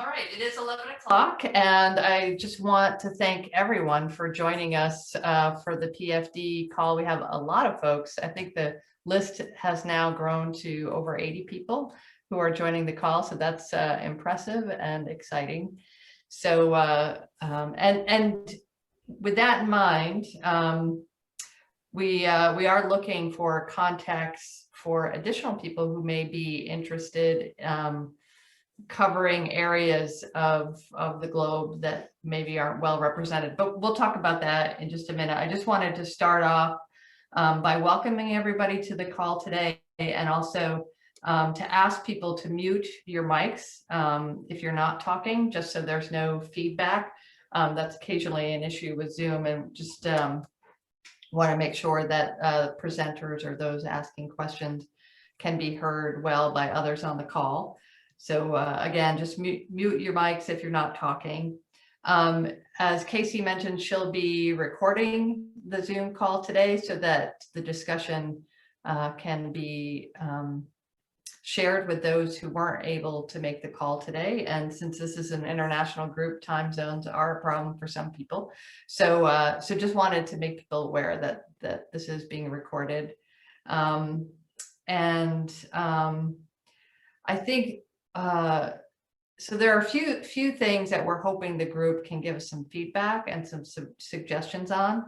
All right, it is 11 o'clock, and I just want to thank everyone for joining us for the PFD call. We have a lot of folks. I think the list has now grown to over 80 people who are joining the call, so that's impressive and exciting. So, and with that in mind, we are looking for contacts for additional people who may be interested covering areas of the globe that maybe aren't well represented, but we'll talk about that in just a minute. I just wanted to start off by welcoming everybody to the call today, and also to ask people to mute your mics if you're not talking, just so there's no feedback. That's occasionally an issue with Zoom, and just want to make sure that presenters or those asking questions can be heard well by others on the call. So again, just mute your mics if you're not talking. As Casey mentioned, she'll be recording the Zoom call today so that the discussion can be shared with those who weren't able to make the call today. And since this is an international group, time zones are a problem for some people. So so just wanted to make people aware that this is being recorded. I think so there are a few things that we're hoping the group can give us some feedback and some suggestions on.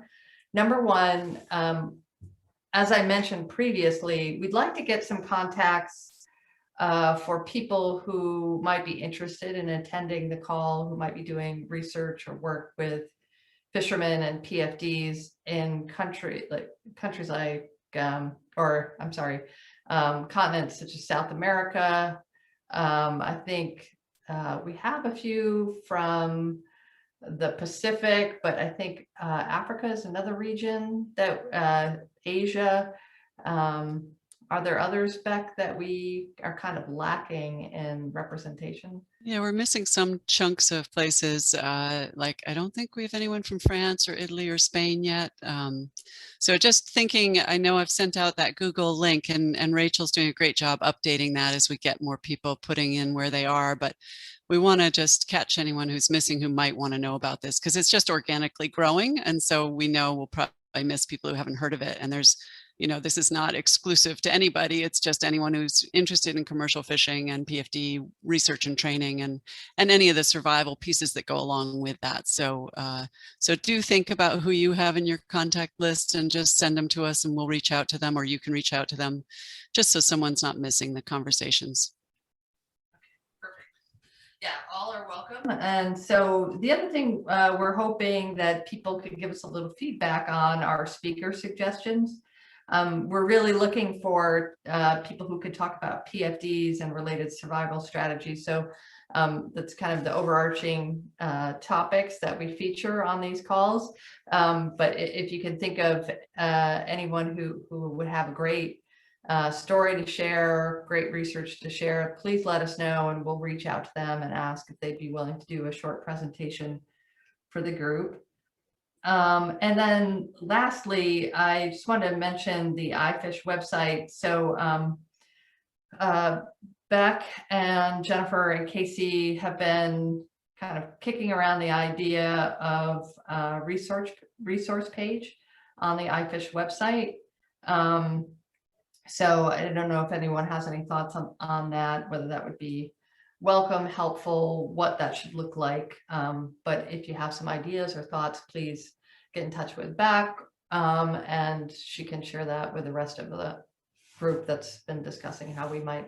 Number one, as I mentioned previously, we'd like to get some contacts for people who might be interested in attending the call, who might be doing research or work with fishermen and PFDs in countries like continents such as South America. I think we have a few from the Pacific, but I think Africa is another region that Asia. Are there others, Beck, that we are kind of lacking in representation? Yeah, we're missing some chunks of places. Like, I don't think we have anyone from France or Italy or Spain yet. So just thinking, I know I've sent out that Google link, and Rachel's doing a great job updating that as we get more people putting in where they are. But we want to just catch anyone who's missing who might want to know about this, because it's just organically growing. And so we know we'll probably miss people who haven't heard of it. And there's, you know, this is not exclusive to anybody. It's just anyone who's interested in commercial fishing and PFD research and training, and any of the survival pieces that go along with that. So so do think about who you have in your contact list and just send them to us, and we'll reach out to them, or you can reach out to them, just so someone's not missing the conversations. Yeah, all are welcome. And so the other thing we're hoping that people could give us a little feedback on are speaker suggestions. We're really looking for people who could talk about PFDs and related survival strategies. So that's kind of the overarching topics that we feature on these calls. But if you can think of anyone who would have a great story to share, great research to share, please let us know, and we'll reach out to them and ask if they'd be willing to do a short presentation for the group. And then lastly, I just wanted to mention the iFish website. So Beck and Jennifer and Casey have been kind of kicking around the idea of a resource page on the iFish website. So I don't know if anyone has any thoughts on that, whether that would be welcome, helpful, what that should look like. But if you have some ideas or thoughts, please get in touch with Beck, and she can share that with the rest of the group that's been discussing how we might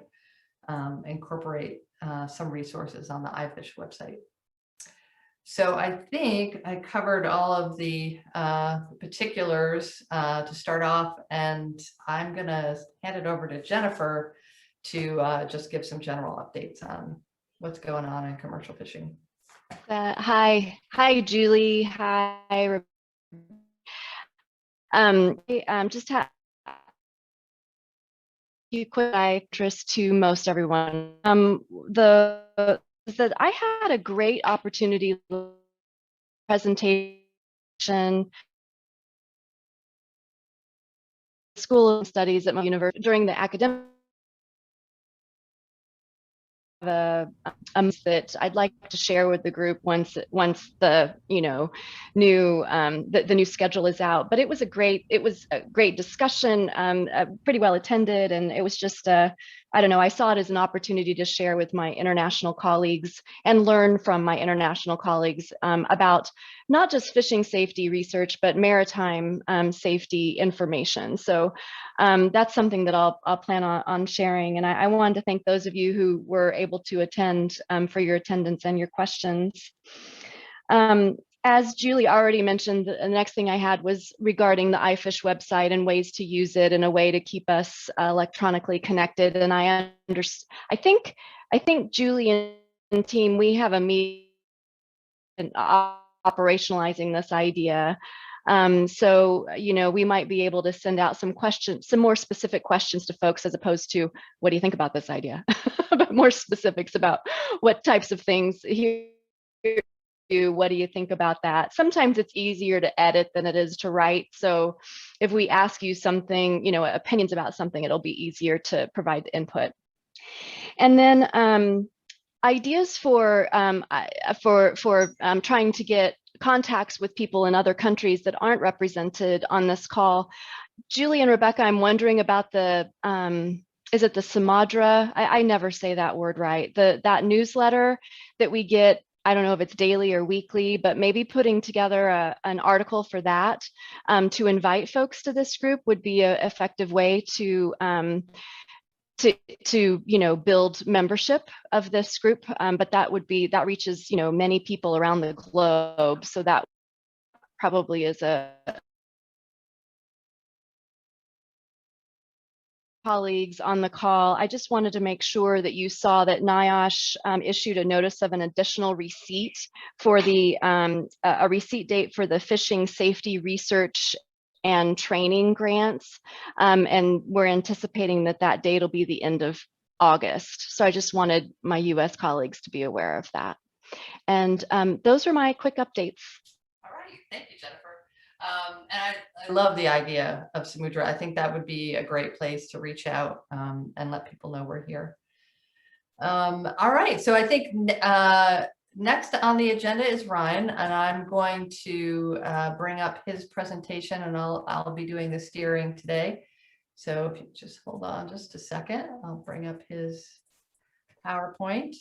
incorporate some resources on the iFish website. So I think I covered all of the particulars to start off, and I'm going to hand it over to Jennifer to just give some general updates on what's going on in commercial fishing. Hi, Julie. Hi. Just have a quick interest to most everyone. That I had a great opportunity presentation school of studies at my university during the academic that I'd like to share with the group once the new the new schedule is out. But it was a great discussion, pretty well attended, and it was just I don't know, I saw it as an opportunity to share with my international colleagues and learn from my international colleagues about not just fishing safety research, but maritime safety information. So that's something that I'll plan on sharing. And I wanted to thank those of you who were able to attend for your attendance and your questions. As Julie already mentioned, the next thing I had was regarding the iFish website and ways to use it in a way to keep us electronically connected. And I think Julie and team, we have a meeting operationalizing this idea. So, we might be able to send out some questions, some more specific questions to folks, as opposed to, what do you think about this idea? But more specifics about what types of things here. What do you think about that? Sometimes it's easier to edit than it is to write. So if we ask you something, opinions about something, it'll be easier to provide the input. And then ideas for trying to get contacts with people in other countries that aren't represented on this call. Julie and Rebecca, I'm wondering about the is it the Samadra? I never say that word right. That newsletter that we get. I don't know if it's daily or weekly, but maybe putting together an article for that to invite folks to this group would be an effective way to build membership of this group. But that reaches many people around the globe. So that probably is a colleagues on the call. I just wanted to make sure that you saw that NIOSH issued a notice of an additional receipt for the a receipt date for the fishing safety research and training grants. And we're anticipating that date will be the end of August. So I just wanted my US colleagues to be aware of that. And those are my quick updates. All right, thank you, Jennifer. And I love the idea of Samudra. I think that would be a great place to reach out and let people know we're here. All right, so I think next on the agenda is Ryan, and I'm going to bring up his presentation, and I'll be doing the steering today. So if you just hold on just a second, I'll bring up his PowerPoint.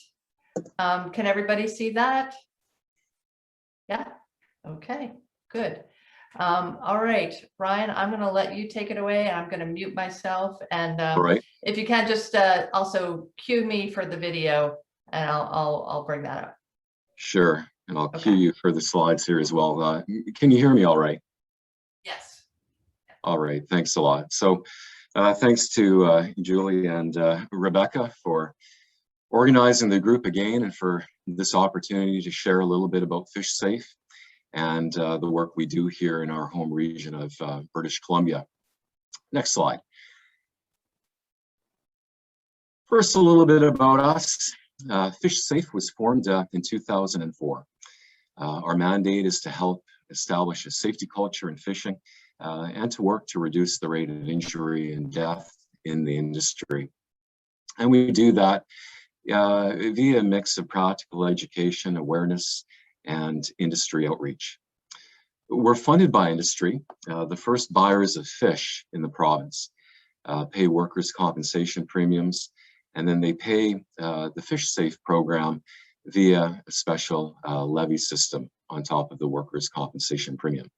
Can everybody see that? Yeah, okay, good. All right, Ryan, I'm going to let you take it away, and I'm going to mute myself. And all right. If you can just also cue me for the video, and I'll bring that up. Sure, and I'll cue you for the slides here as well. Can you hear me all right? Yes. All right, thanks a lot. So thanks to Julie and Rebecca for organizing the group again, and for this opportunity to share a little bit about Fish Safe and the work we do here in our home region of British Columbia. Next slide. First, a little bit about us. Fish Safe was formed in 2004. Our mandate is to help establish a safety culture in fishing and to work to reduce the rate of injury and death in the industry. And we do that via a mix of practical education, awareness, and industry outreach. We're funded by industry. The first buyers of fish in the province pay workers' compensation premiums, and then they pay the Fish Safe program via a special levy system on top of the workers' compensation premium.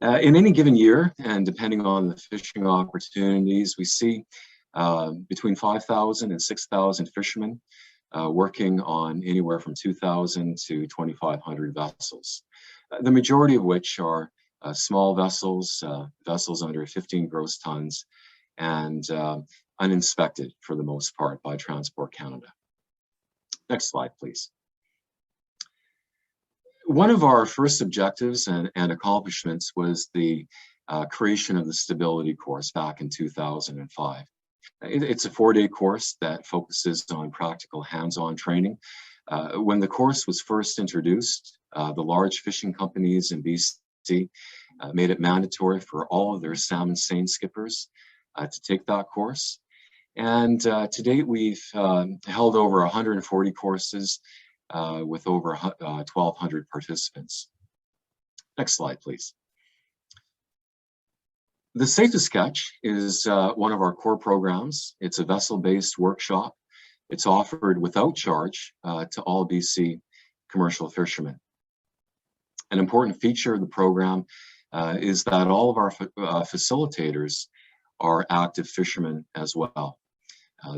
In any given year, and depending on the fishing opportunities, we see between 5,000 and 6,000 fishermen working on anywhere from 2,000 to 2,500 vessels, the majority of which are small vessels, vessels under 15 gross tons, and uninspected for the most part by Transport Canada. Next slide, please. One of our first objectives and accomplishments was the creation of the stability course back in 2005. It's a 4-day course that focuses on practical hands-on training. When the course was first introduced, the large fishing companies in BC made it mandatory for all of their salmon seine skippers to take that course. And to date, we've held over 140 courses with over 1,200 participants. Next slide, please. The Safest Sketch is one of our core programs. It's a vessel-based workshop. It's offered without charge to all BC commercial fishermen. An important feature of the program is that all of our facilitators are active fishermen as well.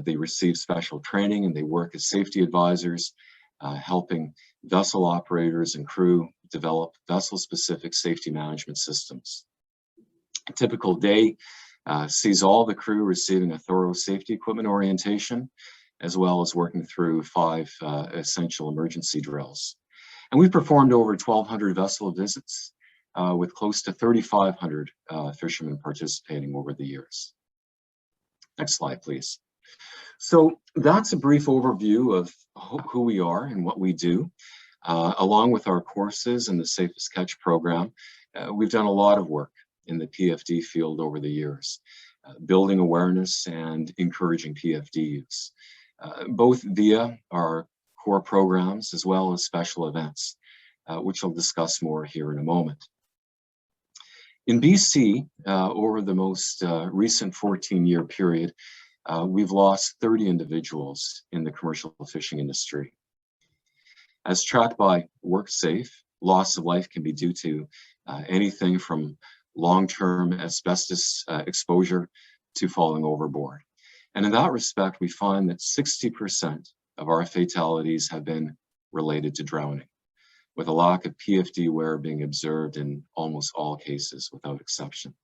They receive special training and they work as safety advisors, helping vessel operators and crew develop vessel-specific safety management systems. A typical day sees all the crew receiving a thorough safety equipment orientation, as well as working through 5 essential emergency drills. And we've performed over 1,200 vessel visits with close to 3,500 fishermen participating over the years. Next slide, please. So that's a brief overview of who we are and what we do. Along with our courses and the Safest Catch program, we've done a lot of work in the PFD field over the years, building awareness and encouraging PFD use, both via our core programs as well as special events, which I'll discuss more here in a moment. In BC, over the most recent 14-year period, we've lost 30 individuals in the commercial fishing industry. As tracked by WorkSafe, loss of life can be due to anything from long-term asbestos exposure to falling overboard. And in that respect, we find that 60% of our fatalities have been related to drowning, with a lack of PFD wear being observed in almost all cases without exception.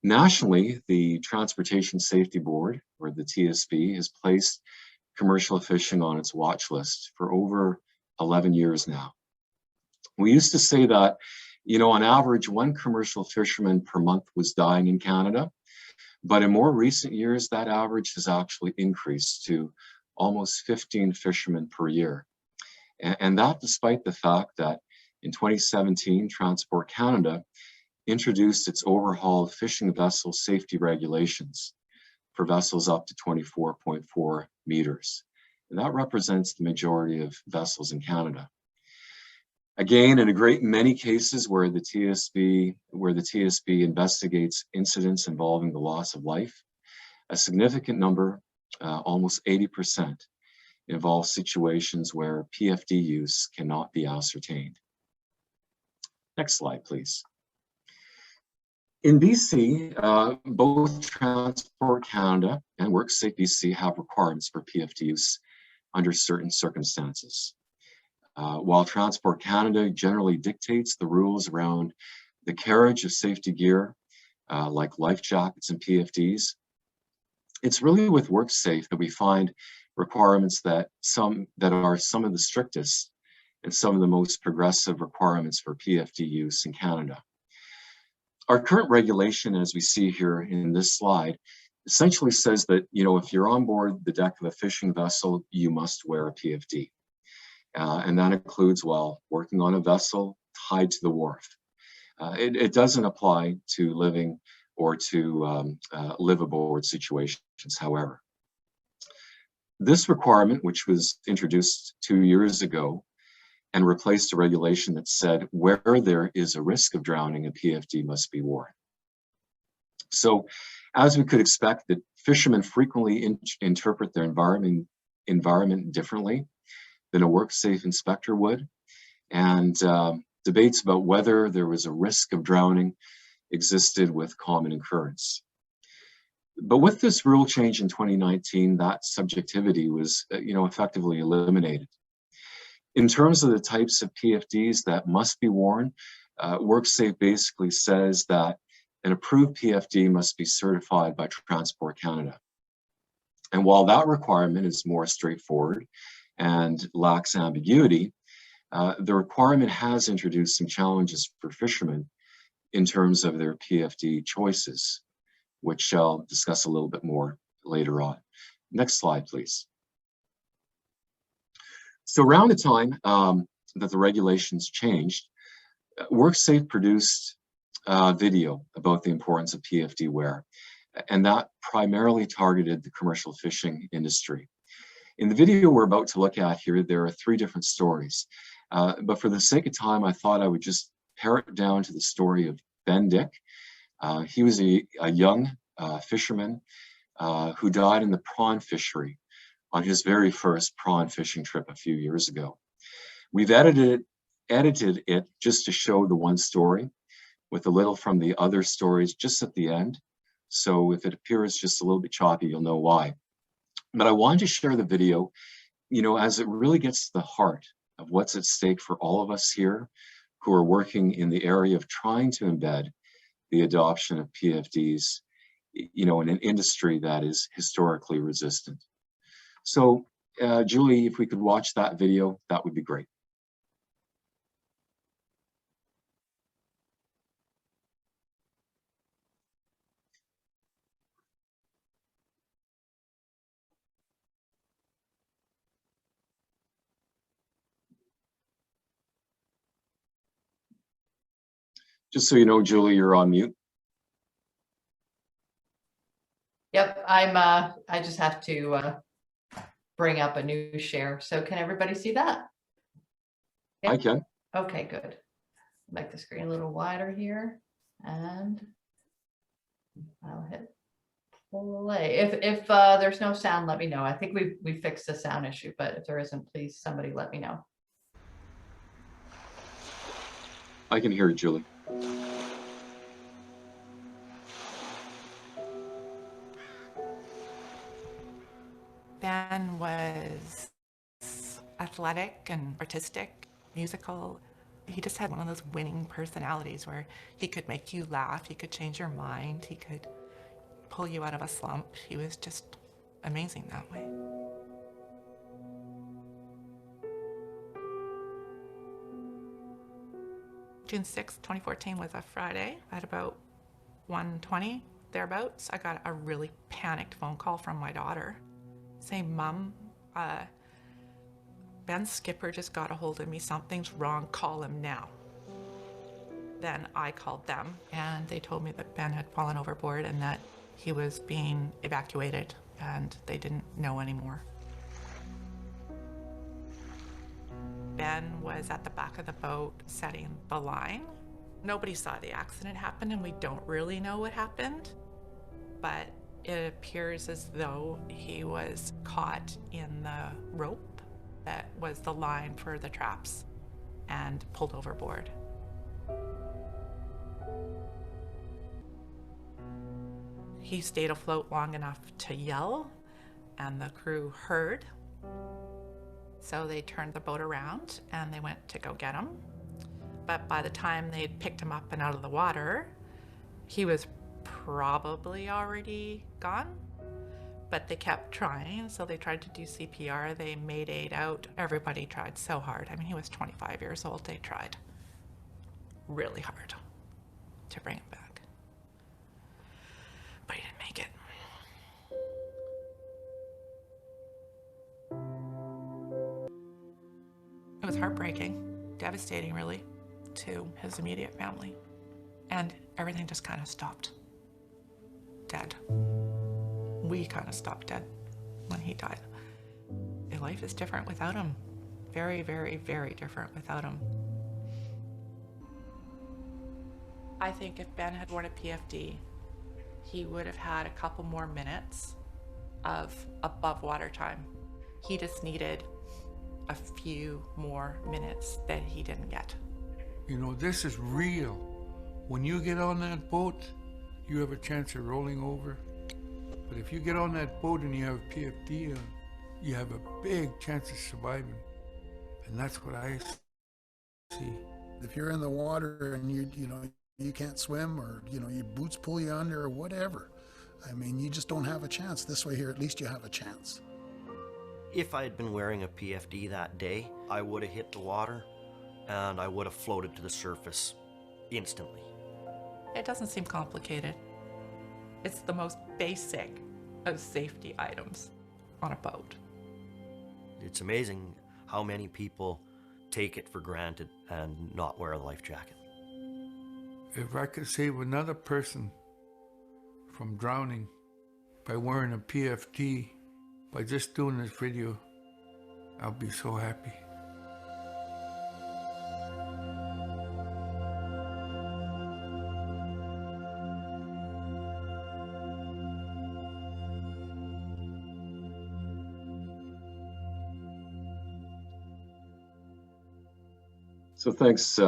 Nationally, the Transportation Safety Board, or the TSB, has placed commercial fishing on its watch list for over 11 years now. We used to say that, you know, on average, 1 commercial fisherman per month was dying in Canada, but in more recent years, that average has actually increased to almost 15 fishermen per year. And that despite the fact that in 2017, Transport Canada introduced its overhaul of fishing vessel safety regulations for vessels up to 24.4 meters. And that represents the majority of vessels in Canada. Again, in a great many cases where the TSB investigates incidents involving the loss of life, a significant number, almost 80%, involve situations where PFD use cannot be ascertained. Next slide, please. In BC, both Transport Canada and WorkSafe BC have requirements for PFD use under certain circumstances. While Transport Canada generally dictates the rules around the carriage of safety gear, like life jackets and PFDs, it's really with WorkSafe that we find requirements that are some of the strictest and some of the most progressive requirements for PFD use in Canada. Our current regulation, as we see here in this slide, essentially says that, you know, if you're on board the deck of a fishing vessel, you must wear a PFD. And that includes while working on a vessel tied to the wharf. It doesn't apply to living or to live aboard situations, however. This requirement, which was introduced 2 years ago and replaced a regulation that said where there is a risk of drowning, a PFD must be worn. So as we could expect, that fishermen frequently interpret their environment differently than a WorkSafe inspector would, and debates about whether there was a risk of drowning existed with common occurrence. But with this rule change in 2019, that subjectivity was, effectively eliminated. In terms of the types of PFDs that must be worn, WorkSafe basically says that an approved PFD must be certified by Transport Canada. And while that requirement is more straightforward and lacks ambiguity, the requirement has introduced some challenges for fishermen in terms of their PFD choices, which I'll discuss a little bit more later on. Next slide, please. So around the time that the regulations changed, WorkSafe produced a video about the importance of PFD wear. and that primarily targeted the commercial fishing industry. In the video we're about to look at here, there are 3 different stories. But for the sake of time, I thought I would just pare it down to the story of Ben Dick. He was a young fisherman who died in the prawn fishery on his very first prawn fishing trip a few years ago. We've edited it just to show the one story with a little from the other stories just at the end. So if it appears just a little bit choppy, you'll know why. But I wanted to share the video, as it really gets to the heart of what's at stake for all of us here who are working in the area of trying to embed the adoption of PFDs, in an industry that is historically resistant. So, Julie, if we could watch that video, that would be great. Just so you know, Julie, you're on mute. Yep, I just have to bring up a new share. So can everybody see that? I can. Okay, good. Make the screen a little wider here, and I'll hit play. If there's no sound, let me know. I think we fixed the sound issue, but if there isn't, please somebody let me know. I can hear you, Julie. Ben was athletic and artistic, musical. He just had one of those winning personalities where he could make you laugh, he could change your mind, he could pull you out of a slump. He was just amazing that way. June 6th, 2014 was a Friday. At about 1:20, thereabouts, I got a really panicked phone call from my daughter saying, "Mom, Ben's skipper just got a hold of me. Something's wrong. Call him now." Then I called them and they told me that Ben had fallen overboard and that he was being evacuated and they didn't know anymore. Ben was at the back of the boat setting the line. Nobody saw the accident happen and we don't really know what happened, but it appears as though he was caught in the rope that was the line for the traps and pulled overboard. He stayed afloat long enough to yell, and the crew heard. So they turned the boat around and they went to go get him. But by the time they'd picked him up and out of the water, he was probably already gone. But they kept trying, so they tried to do CPR. They made aid out. Everybody tried so hard. I mean, he was 25 years old. They tried really hard to bring him back. But he didn't make it. It was heartbreaking, devastating really, to his immediate family. And everything just kind of stopped dead. We kind of stopped dead when he died. Life is different without him. Very, very, very different without him. I think if Ben had worn a PFD, he would have had a couple more minutes of above water time. He just needed a few more minutes that he didn't get. This is real. When you get on that boat, you have a chance of rolling over. But if you get on that boat and you have a PFD, you have a big chance of surviving. And that's what I see. If you're in the water and you can't swim, or your boots pull you under or whatever, I mean, you just don't have a chance. This way here, at least you have a chance. If I had been wearing a PFD that day, I would have hit the water and I would have floated to the surface instantly. It doesn't seem complicated. It's the most basic of safety items on a boat. It's amazing how many people take it for granted and not wear a life jacket. If I could save another person from drowning by wearing a PFD, by just doing this video, I'll be so happy. So thanks,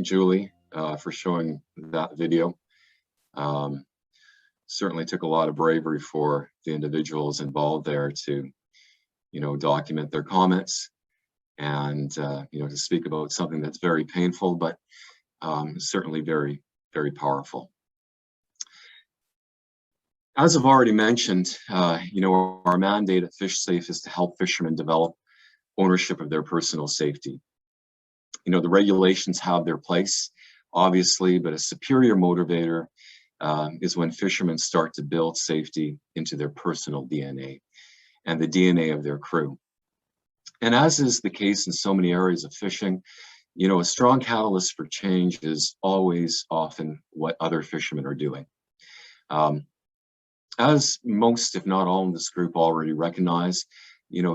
Julie, for showing that video. Certainly took a lot of bravery for the individuals involved there to, document their comments and, to speak about something that's very painful, but certainly very, very powerful. As I've already mentioned, our mandate at FishSafe is to help fishermen develop ownership of their personal safety. The regulations have their place, obviously, but a superior motivator is when fishermen start to build safety into their personal DNA and the DNA of their crew. And as is the case in so many areas of fishing, a strong catalyst for change is always often what other fishermen are doing. As most, if not all in this group already recognize,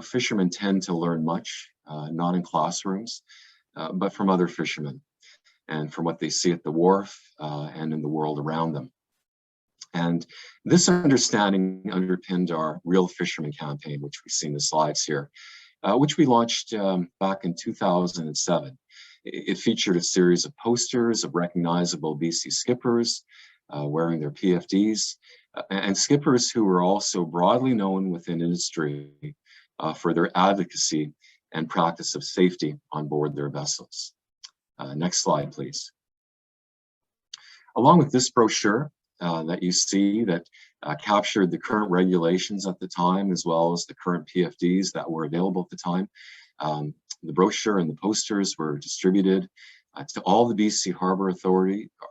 fishermen tend to learn much, not in classrooms, but from other fishermen and from what they see at the wharf and in the world around them. And this understanding underpinned our Real Fisherman campaign, which we see in the slides here, which we launched back in 2007. It featured a series of posters of recognizable BC skippers wearing their PFDs, and skippers who were also broadly known within industry for their advocacy and practice of safety on board their vessels. Next slide, please. Along with this brochure that you see that captured the current regulations at the time, as well as the current PFDs that were available at the time, the brochure and the posters were distributed to all the BC Harbor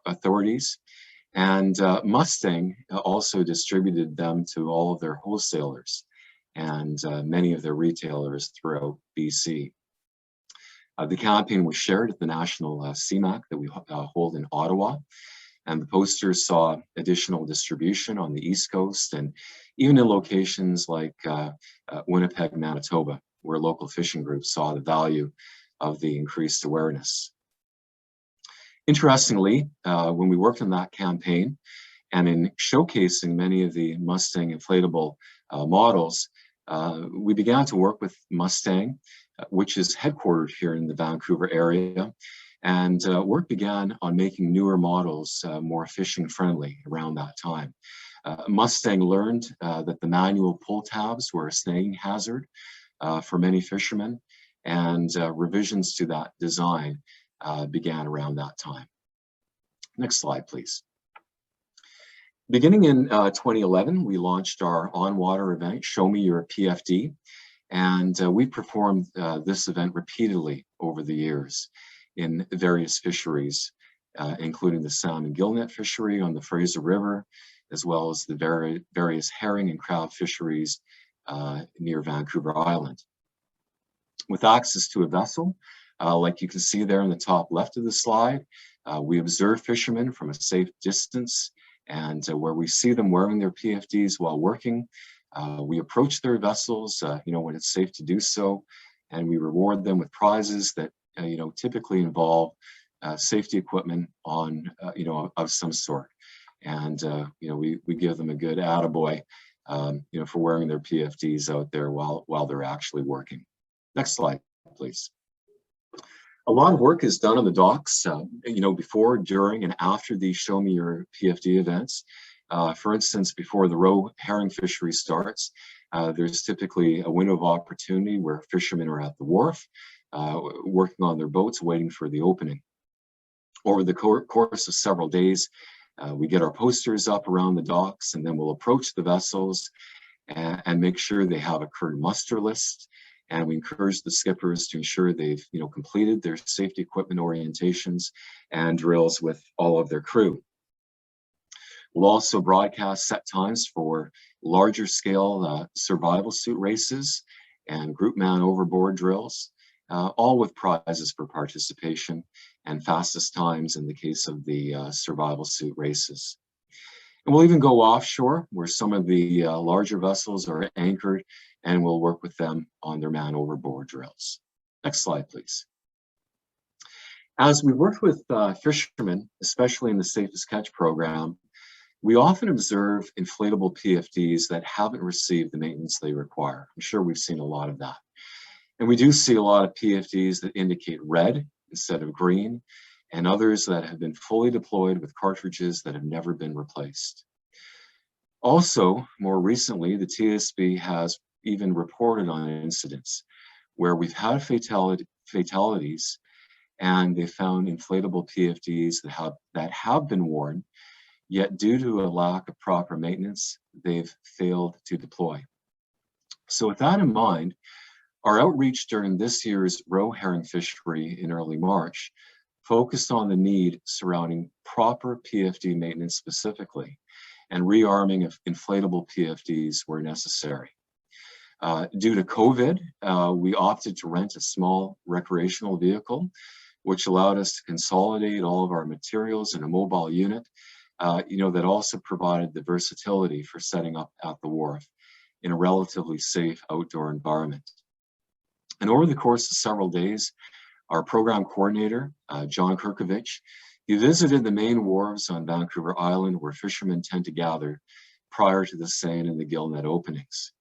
authorities, and Mustang also distributed them to all of their wholesalers and many of their retailers throughout BC. The campaign was shared at the National CMAC that we hold in Ottawa, and the posters saw additional distribution on the East Coast and even in locations like Winnipeg, Manitoba, where local fishing groups saw the value of the increased awareness. Interestingly, when we worked on that campaign and in showcasing many of the Mustang inflatable models, we began to work with Mustang, which is headquartered here in the Vancouver area, and work began on making newer models more fishing friendly around that time. Mustang learned that the manual pull tabs were a snagging hazard for many fishermen, and revisions to that design began around that time. Next slide, please. Beginning in 2011, we launched our on-water event, Show Me Your PFD, and we performed this event repeatedly over the years in various fisheries, including the salmon gillnet fishery on the Fraser River, as well as the various herring and crab fisheries near Vancouver Island. With access to a vessel, like you can see there in the top left of the slide, we observe fishermen from a safe distance, and where we see them wearing their PFDs while working, we approach their vessels, when it's safe to do so, and we reward them with prizes that, typically involve safety equipment on, of some sort. And, we give them a good attaboy, for wearing their PFDs out there while they're actually working. Next slide, please. A lot of work is done on the docks, before, during, and after the Show Me Your PFD events. For instance, before the roe herring fishery starts, there's typically a window of opportunity where fishermen are at the wharf, working on their boats, waiting for the opening. Over the course of several days, we get our posters up around the docks, and then we'll approach the vessels and make sure they have a current muster list. And we encourage the skippers to ensure they've completed their safety equipment orientations and drills with all of their crew. We'll also broadcast set times for larger scale survival suit races and group man overboard drills, all with prizes for participation and fastest times in the case of the survival suit races. And we'll even go offshore where some of the larger vessels are anchored, and we'll work with them on their man overboard drills. Next slide, please. As we worked with fishermen, especially in the Safest Catch program, we often observe inflatable PFDs that haven't received the maintenance they require. I'm sure we've seen a lot of that. And we do see a lot of PFDs that indicate red instead of green, and others that have been fully deployed with cartridges that have never been replaced. Also, more recently, the TSB has even reported on incidents where we've had fatalities, and they found inflatable PFDs that have been worn, yet due to a lack of proper maintenance, they've failed to deploy. So with that in mind, our outreach during this year's roe herring fishery in early March focused on the need surrounding proper PFD maintenance specifically, and rearming of inflatable PFDs where necessary. Due to COVID, we opted to rent a small recreational vehicle, which allowed us to consolidate all of our materials in a mobile unit, that also provided the versatility for setting up at the wharf in a relatively safe outdoor environment. And over the course of several days, our program coordinator, John Kirkovich, he visited the main wharves on Vancouver Island where fishermen tend to gather prior to the seine and the gill net openings.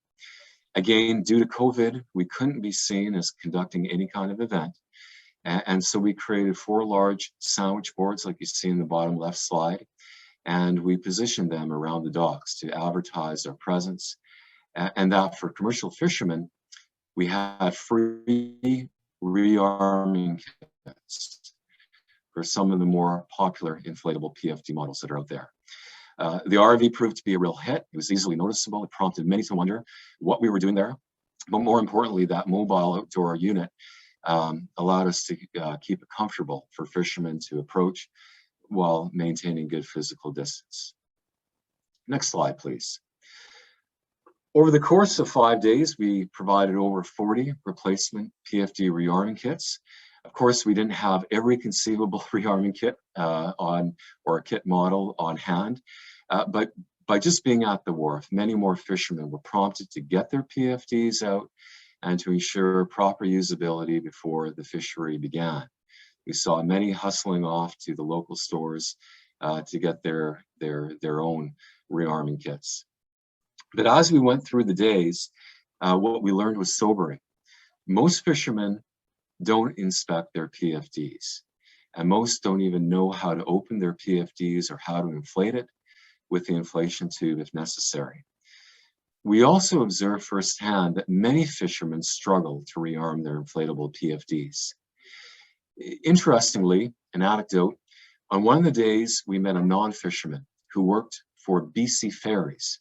Again, due to COVID, we couldn't be seen as conducting any kind of event. And so we created 4 large sandwich boards like you see in the bottom left slide, and we positioned them around the docks to advertise our presence. And that for commercial fishermen, we had free rearming kits for some of the more popular inflatable PFD models that are out there. The RV proved to be a real hit. It was easily noticeable. It prompted many to wonder what we were doing there. But more importantly, that mobile outdoor unit allowed us to keep it comfortable for fishermen to approach while maintaining good physical distance. Next slide, please. Over the course of 5 days, we provided over 40 replacement PFD rearming kits. Of course, we didn't have every conceivable rearming kit or a kit model on hand, but by just being at the wharf, many more fishermen were prompted to get their PFDs out and to ensure proper usability before the fishery began. We saw many hustling off to the local stores to get their own rearming kits. But as we went through the days, what we learned was sobering. Most fishermen don't inspect their PFDs, and most don't even know how to open their PFDs or how to inflate it with the inflation tube if necessary. We also observed firsthand that many fishermen struggle to rearm their inflatable PFDs. Interestingly, an anecdote, on one of the days we met a non-fisherman who worked for BC Ferries,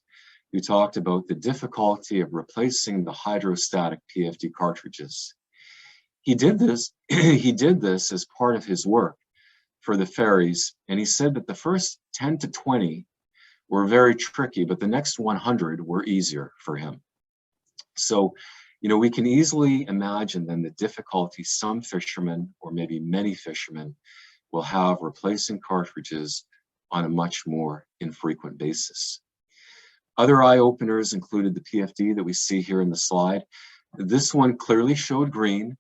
who talked about the difficulty of replacing the hydrostatic PFD cartridges. He did this as part of his work for the ferries, and he said that the first 10 to 20 were very tricky, but the next 100 were easier for him. So, we can easily imagine then the difficulty some fishermen, or maybe many fishermen, will have replacing cartridges on a much more infrequent basis. Other eye-openers included the PFD that we see here in the slide. This one clearly showed green,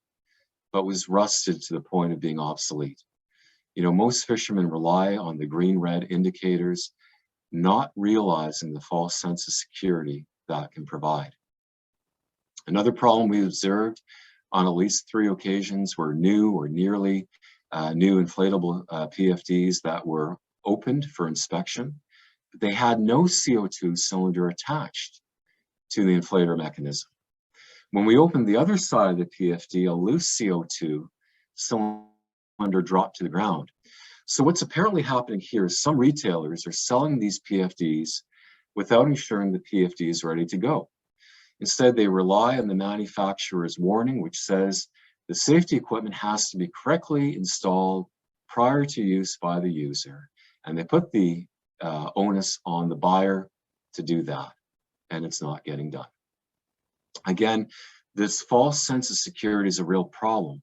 but was rusted to the point of being obsolete. Most fishermen rely on the green-red indicators, not realizing the false sense of security that can provide. Another problem we observed on at least 3 occasions were new or nearly new inflatable PFDs that were opened for inspection. They had no CO2 cylinder attached to the inflator mechanism. When we opened the other side of the PFD, a loose CO2 cylinder dropped to the ground. So what's apparently happening here is some retailers are selling these PFDs without ensuring the PFD is ready to go. Instead, they rely on the manufacturer's warning, which says the safety equipment has to be correctly installed prior to use by the user. And they put the onus on the buyer to do that, and it's not getting done. Again, this false sense of security is a real problem.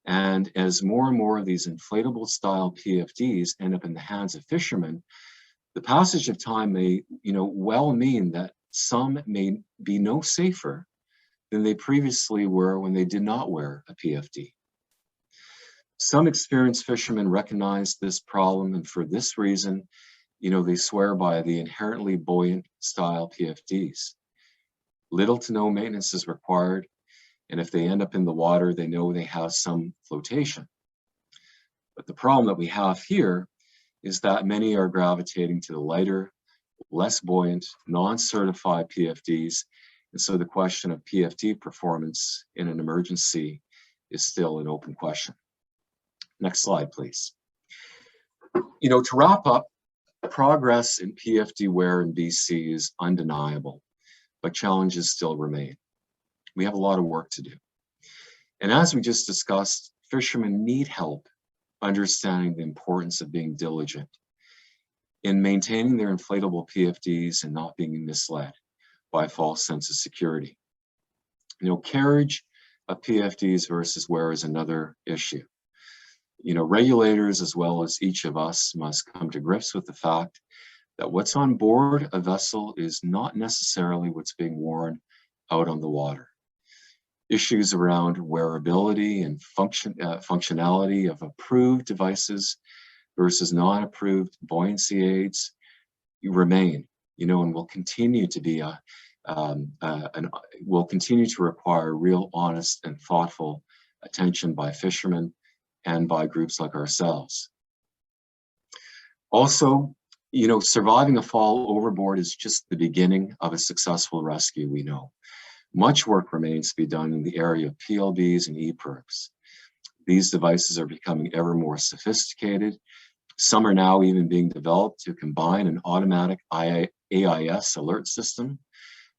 And as more and more of these inflatable style PFDs end up in the hands of fishermen, The passage of time may, well mean that some may be no safer than they previously were when they did not wear a PFD. Some experienced fishermen recognize this problem, and for this reason, they swear by the inherently buoyant style PFDs. Little to no maintenance is required, and if they end up in the water, they know they have some flotation. But the problem that we have here is that many are gravitating to the lighter, less buoyant, non-certified PFDs, and so the question of PFD performance in an emergency is still an open question. Next slide, please. To wrap up, progress in PFD wear in BC is undeniable, but challenges still remain. We have a lot of work to do. And as we just discussed, fishermen need help understanding the importance of being diligent in maintaining their inflatable PFDs and not being misled by a false sense of security. Carriage of PFDs versus wear is another issue. Regulators, as well as each of us, must come to grips with the fact that what's on board a vessel is not necessarily what's being worn out on the water. Issues around wearability and functionality of approved devices versus non-approved buoyancy aids remain, and will continue to be will continue to require real, honest, and thoughtful attention by fishermen and by groups like ourselves. Also, surviving a fall overboard is just the beginning of a successful rescue, we know. Much work remains to be done in the area of PLBs and EPIRBs. These devices are becoming ever more sophisticated. Some are now even being developed to combine an automatic AIS alert system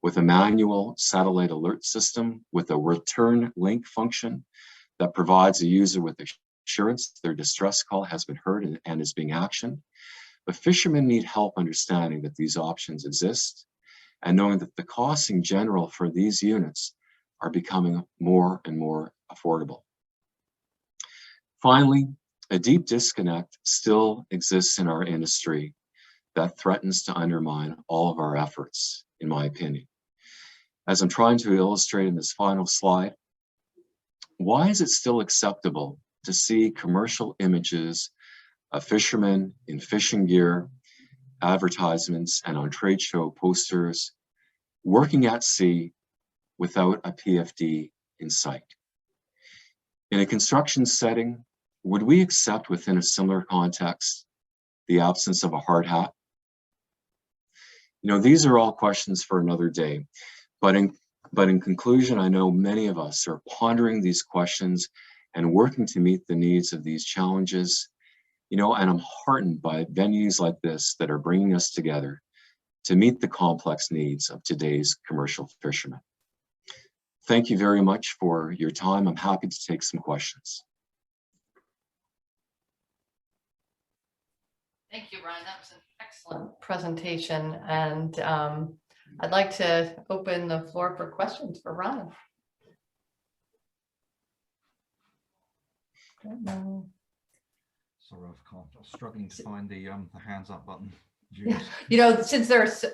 with a manual satellite alert system with a return link function that provides a user with assurance their distress call has been heard and is being actioned. But fishermen need help understanding that these options exist and knowing that the costs in general for these units are becoming more and more affordable. Finally, a deep disconnect still exists in our industry that threatens to undermine all of our efforts, in my opinion. As I'm trying to illustrate in this final slide, why is it still acceptable to see commercial images of fishermen in fishing gear, advertisements, and on trade show posters working at sea without a PFD in sight? In a construction setting, would we accept within a similar context the absence of a hard hat? These are all questions for another day, but in conclusion, I know many of us are pondering these questions and working to meet the needs of these challenges, and I'm heartened by venues like this that are bringing us together to meet the complex needs of today's commercial fishermen. Thank you very much for your time. I'm happy to take some questions. Thank you, Ryan. That was an excellent presentation. And I'd like to open the floor for questions for Ryan. Sorry, I'm struggling to find the hands up button. Yeah. Since there's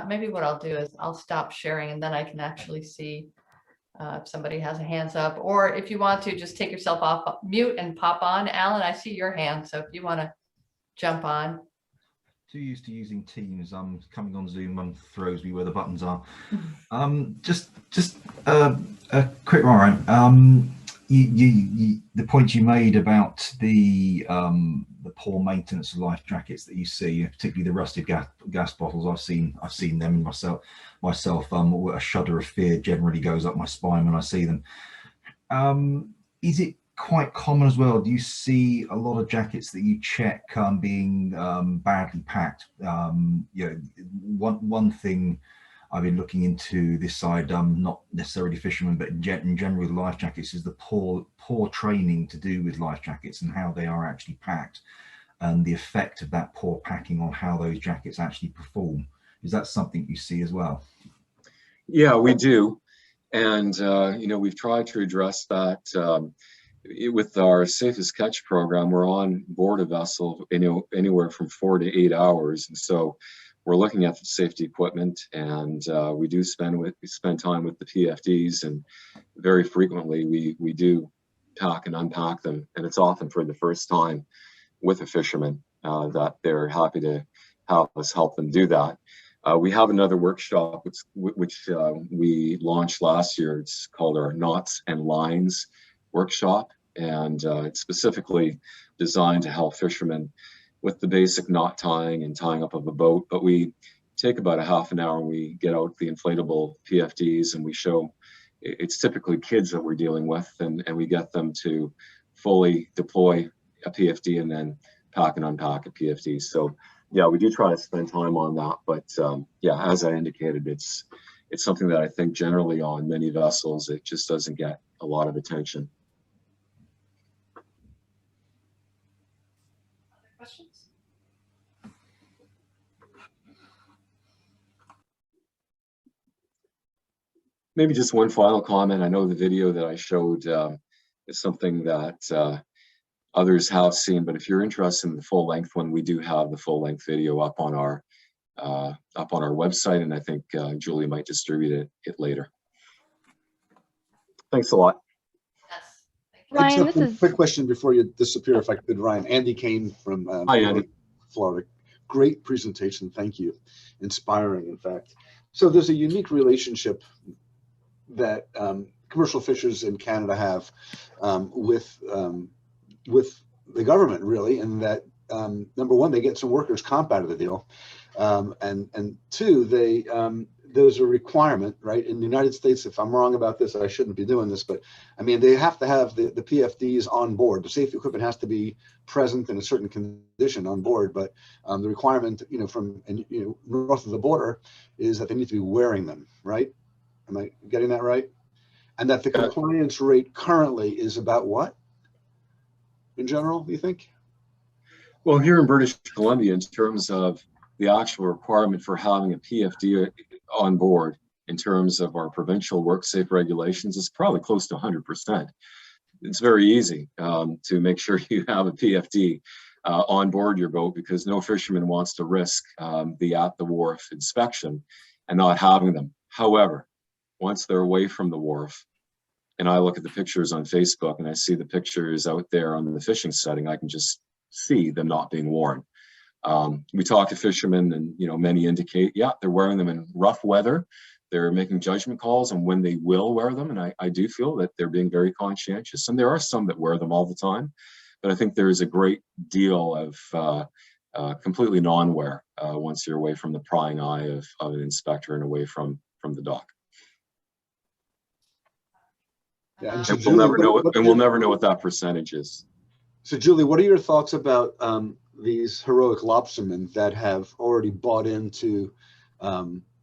maybe what I'll do is I'll stop sharing and then I can actually see if somebody has a hands up, or if you want to just take yourself off mute and pop on. Alan, I see your hand, so if you want to jump on. Too used to using Teams. Coming on Zoom throws me where the buttons are. Just a quick one, Ryan. The point you made about the poor maintenance of life jackets that you see, particularly the rusted gas bottles. I've seen them myself. A shudder of fear generally goes up my spine when I see them. Is it quite common as well? Do you see a lot of jackets that you check being badly packed? One thing I've been looking into this side, not necessarily fishermen, but in general with life jackets, is the poor training to do with life jackets and how they are actually packed, and the effect of that poor packing on how those jackets actually perform. Is that something you see as well? Yeah, we do. And, we've tried to address that with our safest catch program, we're on board a vessel anywhere from 4 to 8 hours, and so we're looking at the safety equipment, and we do spend time with the PFDs, and very frequently we do pack and unpack them, and it's often for the first time with a fisherman that they're happy to have us help them do that. We have another workshop which we launched last year. It's called our Knots and Lines workshop, and it's specifically designed to help fishermen with the basic knot tying and tying up of a boat. But we take about a half an hour and we get out the inflatable PFDs, and we show, it's typically kids that we're dealing with, and we get them to fully deploy a PFD and then pack and unpack a PFD. So yeah, we do try to spend time on that, but yeah, as I indicated, it's something that I think generally on many vessels, it just doesn't get a lot of attention. Other questions? Maybe just one final comment. I know the video that I showed is something that others have seen, but if you're interested in the full length one, we do have the full length video up on our website, and I think Julie might distribute it later. Thanks a lot. Yes. Thank you. Ryan, Except this one is quick question before you disappear, if I could, Ryan. Andy Kane from Hi, Andy. Florida. Great presentation. Thank you. Inspiring, in fact. So there's a unique relationship that commercial fishers in Canada have with the government, really, and that number one, they get some workers' comp out of the deal, and two, there's a requirement, right? In the United States, if I'm wrong about this, I shouldn't be doing this, but I mean, they have to have the PFDs on board. The safety equipment has to be present in a certain condition on board, but the requirement, from north of the border is that they need to be wearing them, right? Am I getting that right? And that the compliance rate currently is about what, in general, you think? Well, here in British Columbia, in terms of the actual requirement for having a PFD on board, in terms of our provincial work safe regulations, it's probably close to 100%. It's very easy to make sure you have a PFD on board your boat, because no fisherman wants to risk the at the wharf inspection and not having them. However, once they're away from the wharf, and I look at the pictures on Facebook and I see the pictures out there on the fishing setting, I can just see them not being worn. We talk to fishermen, and many indicate, yeah, they're wearing them in rough weather. They're making judgment calls on when they will wear them, and I do feel that they're being very conscientious. And there are some that wear them all the time, but I think there is a great deal of completely non-wear once you're away from the prying eye of an inspector and away from the dock. Yeah, And we'll never know what that percentage is. So, Julie, what are your thoughts about these heroic lobstermen that have already bought into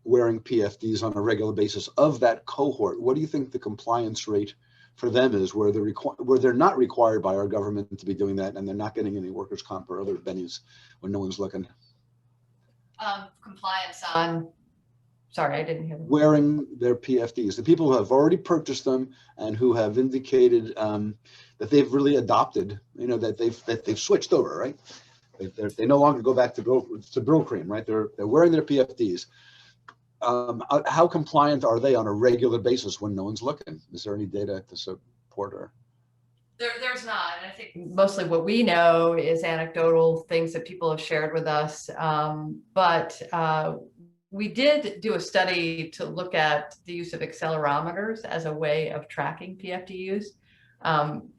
wearing PFDs on a regular basis of that cohort? What do you think the compliance rate for them is, where they're not required by our government to be doing that, and they're not getting any workers' comp or other bennies when no one's looking? Compliance on, sorry, I didn't hear that. Wearing their PFDs, the people who have already purchased them and who have indicated that they've really adopted, that they've switched over, right? They no longer go back to Brill Cream, right? They're wearing their PFDs. How compliant are they on a regular basis when no one's looking? Is there any data to support her? There's not, and I think mostly what we know is anecdotal things that people have shared with us. But we did do a study to look at the use of accelerometers as a way of tracking PFD use.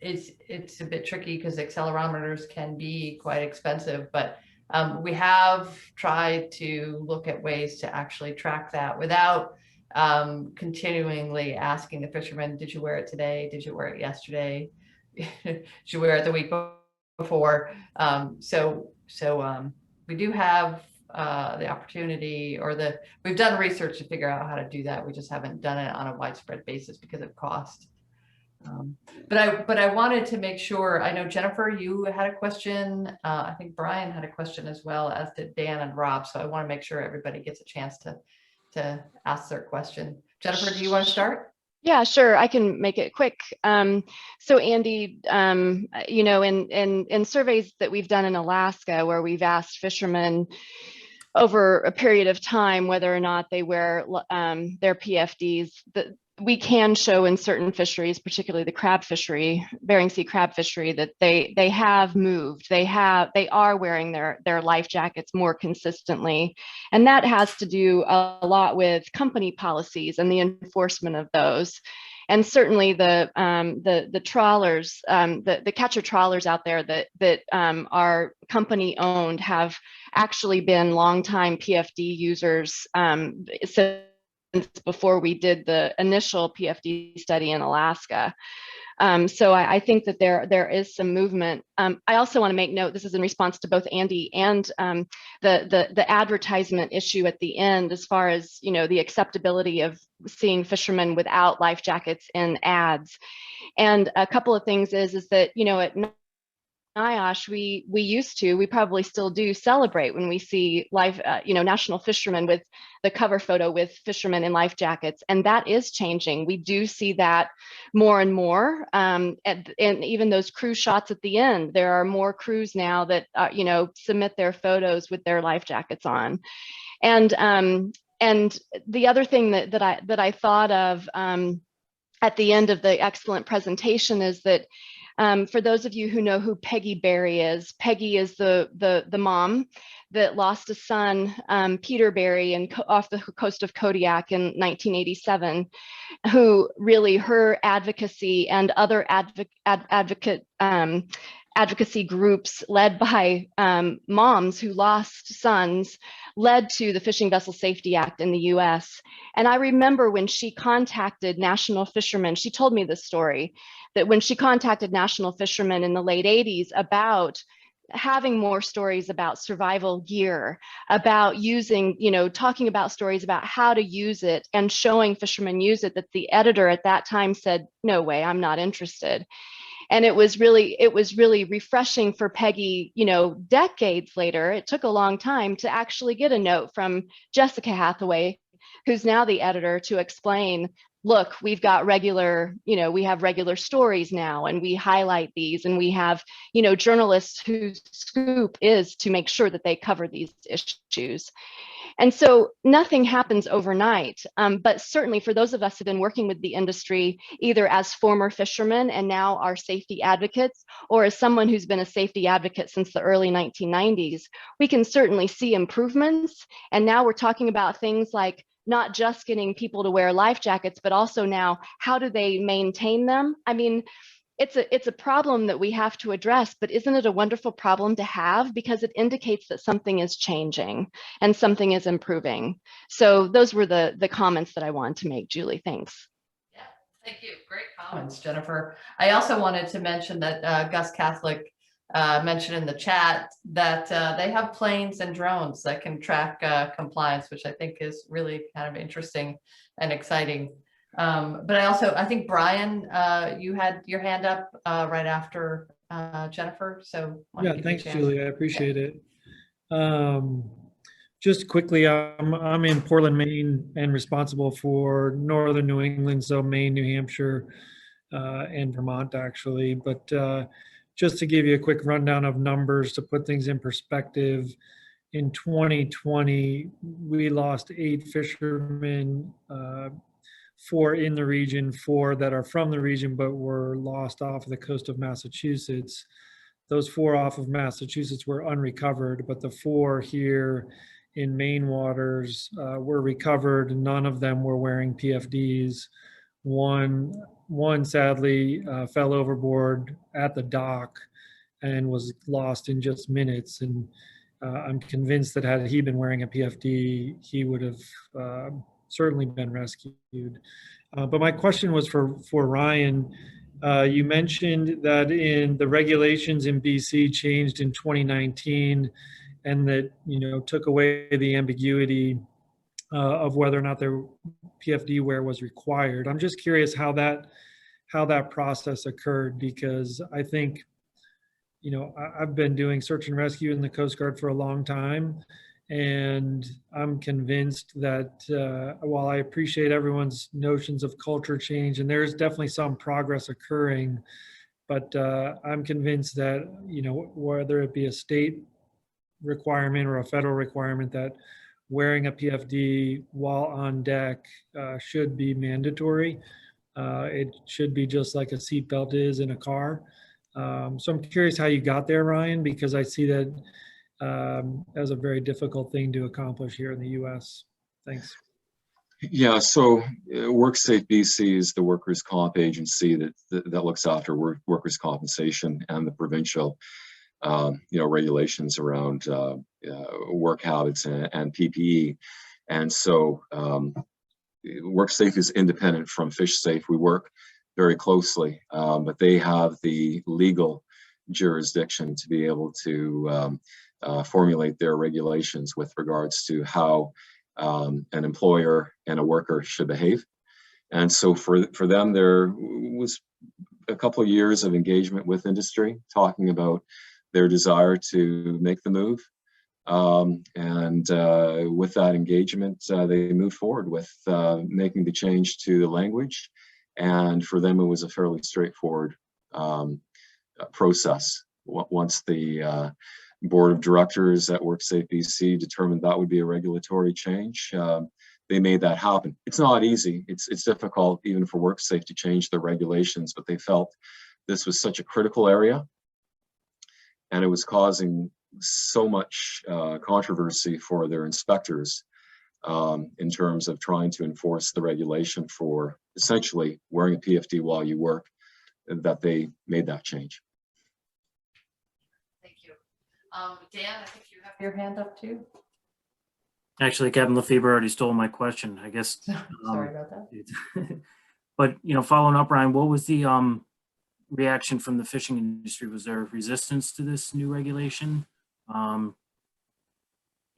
It's a bit tricky because accelerometers can be quite expensive, but we have tried to look at ways to actually track that without continually asking the fishermen, did you wear it today? Did you wear it yesterday? Did you wear it the week before? So we do have the opportunity, we've done research to figure out how to do that. We just haven't done it on a widespread basis because of cost. But I wanted to make sure, I know Jennifer, you had a question. I think Brian had a question as well, as did Dan and Rob. So I want to make sure everybody gets a chance to ask their question. Jennifer, do you want to start? Yeah, sure. I can make it quick. So Andy, you know, in surveys that we've done in Alaska, where we've asked fishermen over a period of time whether or not they wear their PFDs, we can show in certain fisheries, particularly the crab fishery, Bering Sea crab fishery, that they have moved. They are wearing their life jackets more consistently, and that has to do a lot with company policies and the enforcement of those. And certainly the trawlers, the catcher trawlers out there that are company owned have actually been longtime PFD users since before we did the initial PFD study in Alaska. So I think that there is some movement. I also want to make note, this is in response to both Andy and the advertisement issue at the end, as far as, you know, the acceptability of seeing fishermen without life jackets in ads. And a couple of things is that, you know, at NIOSH, we probably still do celebrate when we see you know, national fishermen with the cover photo with fishermen in life jackets, and that is changing. We do see that more and more, and even those crew shots at the end. There are more crews now that you know, submit their photos with their life jackets on, and the other thing that I thought of at the end of the excellent presentation is that. For those of you who know who Peggy Berry is the mom that lost a son, Peter Berry, off the coast of Kodiak in 1987, who really her advocacy and other advocacy groups led by moms who lost sons led to the Fishing Vessel Safety Act in the US. And I remember when she contacted national fishermen, she told me this story, that when she contacted national fishermen in the late 80s about having more stories about survival gear, about using, you know, talking about stories about how to use it and showing fishermen use it, that the editor at that time said, no way, I'm not interested. And it was really refreshing for Peggy, you know, decades later. It took a long time to actually get a note from Jessica Hathaway, who's now the editor, to explain, look, we've got regular, you know, we have regular stories now, and we highlight these, and we have, you know, journalists whose scoop is to make sure that they cover these issues. And so nothing happens overnight, but certainly for those of us who've been working with the industry, either as former fishermen and now are safety advocates, or as someone who's been a safety advocate since the early 1990s, we can certainly see improvements. And now we're talking about things like not just getting people to wear life jackets, but also now, how do they maintain them? I mean, it's a problem that we have to address, but isn't it a wonderful problem to have? Because it indicates that something is changing and something is improving. So those were the comments that I wanted to make. Julie, thanks. Yeah, thank you. Great comments, Jennifer. I also wanted to mention that Gus Catholic mentioned in the chat that they have planes and drones that can track compliance, which I think is really kind of interesting and exciting. But I think Brian, you had your hand up right after Jennifer. So yeah, thanks, Julie. I appreciate it. Just quickly, I'm in Portland, Maine, and responsible for northern New England, so Maine, New Hampshire, and Vermont, actually. But just to give you a quick rundown of numbers to put things in perspective, in 2020, we lost 8 fishermen. 4 in the region, 4 that are from the region but were lost off of the coast of Massachusetts. Those 4 off of Massachusetts were unrecovered, but the 4 here in Maine waters were recovered. None of them were wearing PFDs. One sadly fell overboard at the dock and was lost in just minutes. And I'm convinced that had he been wearing a PFD, he would have certainly been rescued. But my question was for Ryan. You mentioned that in the regulations in BC changed in 2019, and that, you know, took away the ambiguity of whether or not their PFD wear was required. I'm just curious how that process occurred, because I think, you know, I've been doing search and rescue in the Coast Guard for a long time, And I'm convinced that while I appreciate everyone's notions of culture change, and there's definitely some progress occurring, but I'm convinced that, whether it be a state requirement or a federal requirement, that wearing a PFD while on deck should be mandatory. It should be just like a seatbelt is in a car. So I'm curious how you got there, Ryan, because I see that as a very difficult thing to accomplish here in the US. Thanks. Yeah, so WorkSafe BC is the workers' comp agency that looks after workers' compensation and the provincial regulations around work habits and PPE. And so WorkSafe is independent from FishSafe. We work very closely, but they have the legal jurisdiction to be able to formulate their regulations with regards to how an employer and a worker should behave. And so for them, there was a couple of years of engagement with industry, talking about their desire to make the move. And with that engagement, they moved forward with making the change to the language. And for them, it was a fairly straightforward process. Once the board of directors at WorkSafe BC determined that would be a regulatory change, they made that happen. It's not easy. It's difficult even for WorkSafe to change the regulations, but they felt this was such a critical area, and it was causing so much controversy for their inspectors in terms of trying to enforce the regulation for essentially wearing a PFD while you work, that they made that change. Thank you. Dan, I think you have your hand up too. Actually, Captain Lefebvre already stole my question, I guess. Sorry about that. But, following up, Ryan, what was the reaction from the fishing industry? Was there resistance to this new regulation?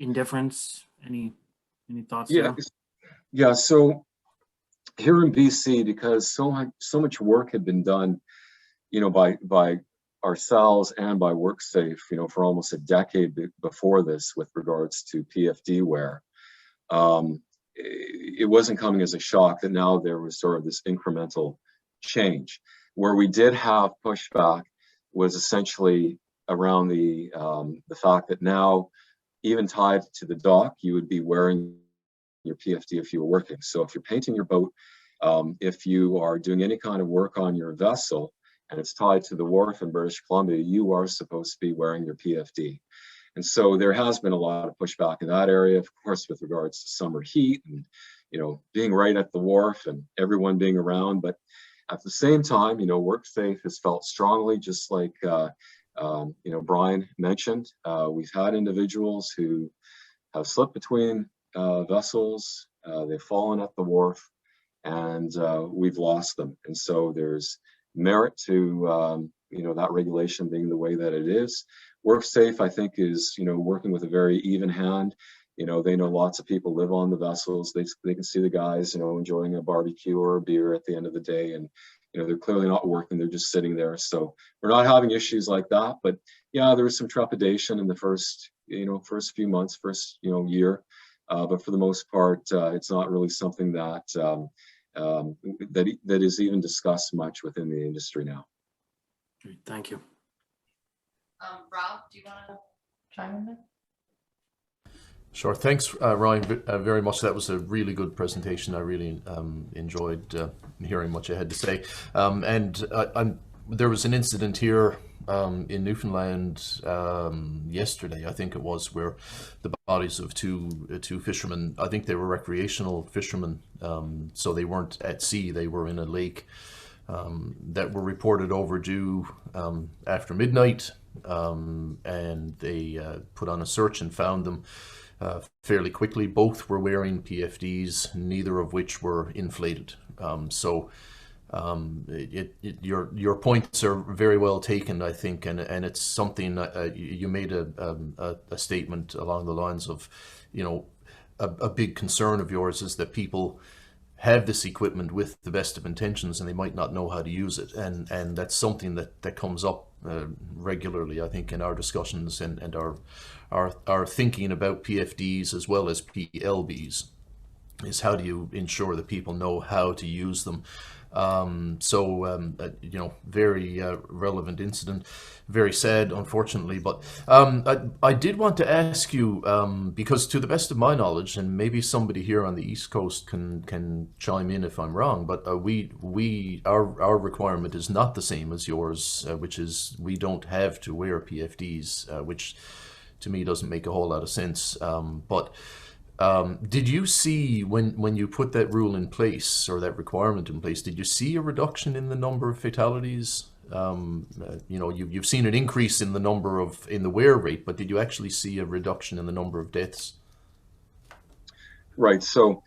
Indifference? Any thoughts there? Yeah. So here in BC, because so much work had been done, by ourselves and by WorkSafe, for almost a decade before this with regards to PFD wear, it wasn't coming as a shock that now there was sort of this incremental change. Where we did have pushback was essentially around the fact that now, even tied to the dock, you would be wearing your PFD if you were working. So if you're painting your boat, if you are doing any kind of work on your vessel and it's tied to the wharf in British Columbia, you are supposed to be wearing your PFD. And so there has been a lot of pushback in that area, of course, with regards to summer heat and, being right at the wharf and everyone being around. But at the same time, WorkSafe has felt strongly, just like Brian mentioned. We've had individuals who have slipped between vessels, they've fallen at the wharf, and we've lost them. And so there's merit to that regulation being the way that it is. WorkSafe, I think, is working with a very even hand. They know lots of people live on the vessels. They can see the guys enjoying a barbecue or a beer at the end of the day, and they're clearly not working, they're just sitting there. So we're not having issues like that. But yeah, there was some trepidation in the first few months, year. But for the most part, it's not really something that that is even discussed much within the industry now. Great, thank you. Rob, do you want to chime in there? Sure. Thanks, Ryan, very much. That was a really good presentation. I really enjoyed hearing what you had to say. There was an incident here in Newfoundland yesterday, I think it was, where the bodies of two fishermen, I think they were recreational fishermen, so they weren't at sea, they were in a lake, that were reported overdue after midnight, and they put on a search and found them fairly quickly. Both were wearing PFDs, neither of which were inflated. Your points are very well taken, I think, and it's something you made a statement along the lines of, a big concern of yours is that people have this equipment with the best of intentions, and they might not know how to use it. And that's something that comes up regularly, I think, in our discussions and our thinking about PFDs as well as PLBs, is how do you ensure that people know how to use them. You know, very relevant incident, very sad, unfortunately. But I did want to ask you, because to the best of my knowledge, and maybe somebody here on the East Coast can chime in if I'm wrong, but our requirement is not the same as yours, which is we don't have to wear PFDs, which to me doesn't make a whole lot of sense. Did you see, when you put that rule in place, or that requirement in place, did you see a reduction in the number of fatalities? You know, you've seen an increase in the wear rate, but did you actually see a reduction in the number of deaths? Right. So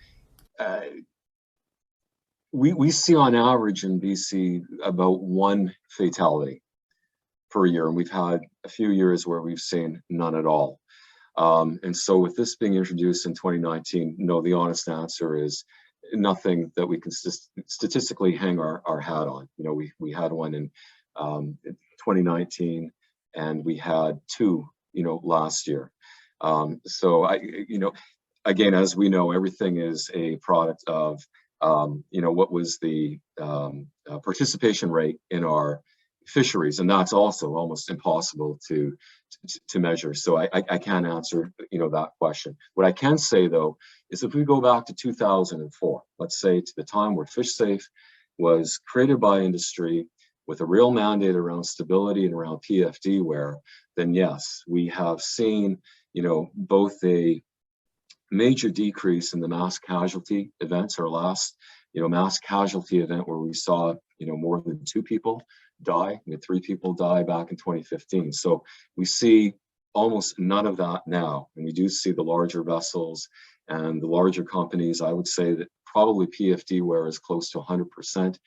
we see on average in BC about 1 fatality per year, and we've had a few years where we've seen none at all. And so with this being introduced in 2019, no, the honest answer is nothing that we can statistically hang our hat on. You know, we had one in 2019, and we had 2, you know, last year. So you know, again, as we know, everything is a product of, you know, what was the participation rate in our fisheries, and that's also almost impossible to measure. So I can't answer, you know, that question. What I can say though is, if we go back to 2004, let's say to the time where FishSafe was created by industry with a real mandate around stability and around PFD wear, then yes, we have seen, you know, both a major decrease in the mass casualty events. Our last, you know, mass casualty event where we saw, you know, more than 2 people die, and 3 people die back in 2015. So we see almost none of that now, and we do see the larger vessels and the larger companies. I would say that probably PFD wear is close to 100%,